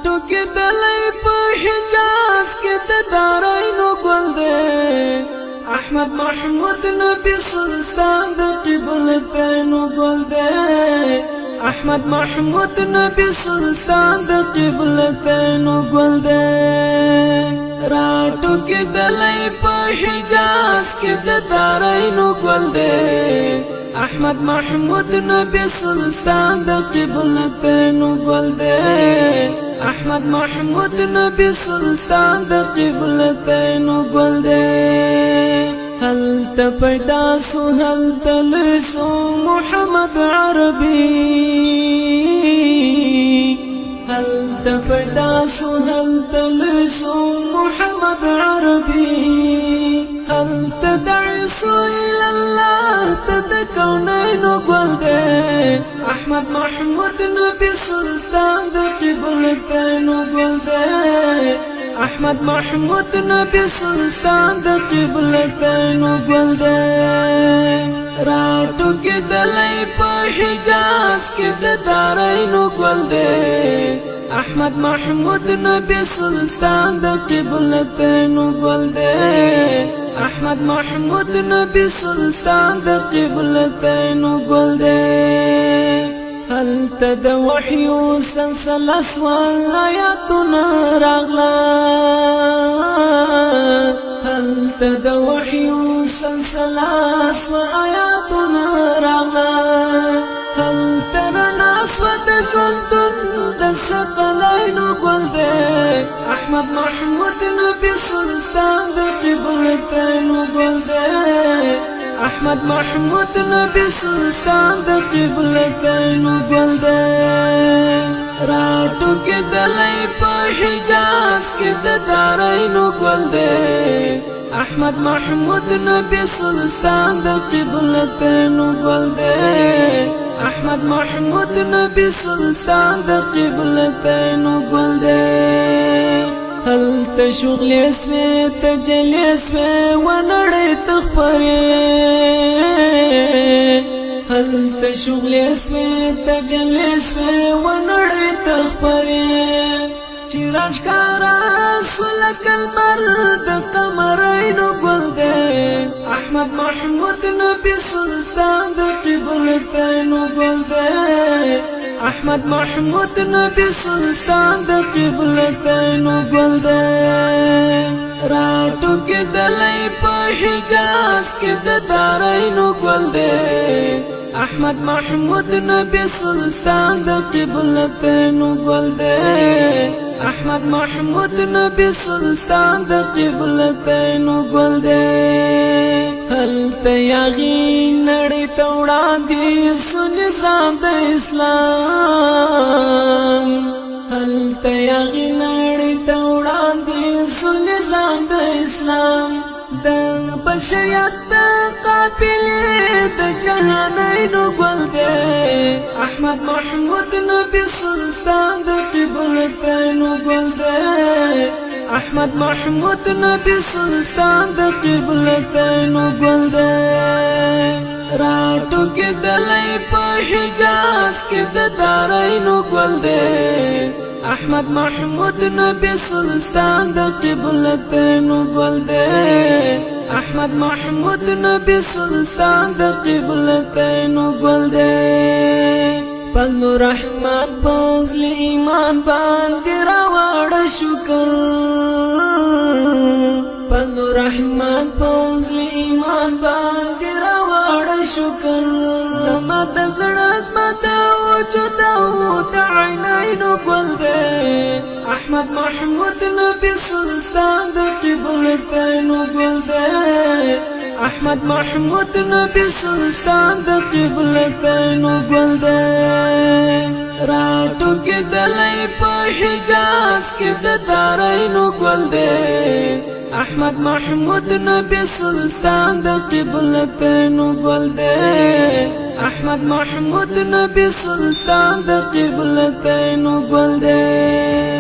ټوکې دلې په حجاز کې د دارینو ګل دی احمد محمود نبی سلطان د قبلتینو ګل دی احمد محمود نبی سلطان د قبلتینو ګل دی را ټوکې دلې په حجاز کې د دارینو ګل دی احمد محمود نبی سلطان د قبلتینو ګل دی احمد محمود نبی سلطان د قبلتینو ګل دی هل پیدا سو هل تلسو محمد عربی هل پیدا سو هل تلسو محمد عربي هل تدعسو إلى الله تدكونين قلدي أحمد محمود نبي سلطان د قبلتين قلدي أحمد محمود نبي سلطان د قبلتين قلدي راتو کې دلې په حجاز کې د دارینو ګل دی احمد محمود نبی سلطان د قبلتینو ګل دی احمد محمود نبی سلطان د قبلتینو ګل دی هل تد وحي سلسل اسوان آیاتنا راغلا هل تد وحي سلسل اسوان آیاتنا راغلا هل تر ناس ودجوندن د سقلینو ګل دی احمد محمود نبی سلطان د قبلتینو ګل دی احمد محمود نبی سلطان د قبلتینو ګل دی راتو کې دلې په حجاز کې د دارینو ګل دی احمد محمود نبی سلطان د قبلتینو ګل دی احمد محمود نبی سلطان د قبلتینو ګل دی هل تشغل اسمه تجلی اسمه ونړې تخبرې هل تشغل اسمه تجلی اسمه ونړې تخبرې چیرش کارا سلک المرد قمرینو ګل دی احمد محمود نبی سلطان د قبلتینو ګل دی احمد محمود نبی سلطان د قبلتینو ګل دی راتو کې دلې په حجاز کې د دارینو ګل دی احمد محمود نبی سلطان د قبلتینو ګل دی احمد محمود نبی سلطان د قبلتینو ګل دی هل تیاغي نړۍ ته وړاندې سو نظام د اسلام هل تیاغي نړۍ ته وړاندې سو نظام د اسلام د بشریت د قافلې د جهانینو ګل دی احمد محمود نبی سلطان د قبلتینو ګل دی احمد محمود نبی سلطان د قبلتینو ګل دی راتو کې دلې په حجاز کې د دارینو ګل دی احمد محمود نبی سلطان د قبلتینو ګل دی احمد محمود نبی سلطان د قبلتینو ګل دی پنو رحمان پوزل ایمان باندې راوړ شکر پنو رحمان پوزل ایمان باندې راوړ شکر زما د زړه زما د وجود او د عینینو ګل دی احمد محمود نبی سلطان د قبلتینو ګل دی احمد محمود نبی سلطان د قبلتینو ګل دی راتو کې دلې په حجاز کې د دارینو ګل دی احمد محمود نبی سلطان د قبلتینو ګل دی احمد محمود نبی سلطان د قبلتینو ګل دی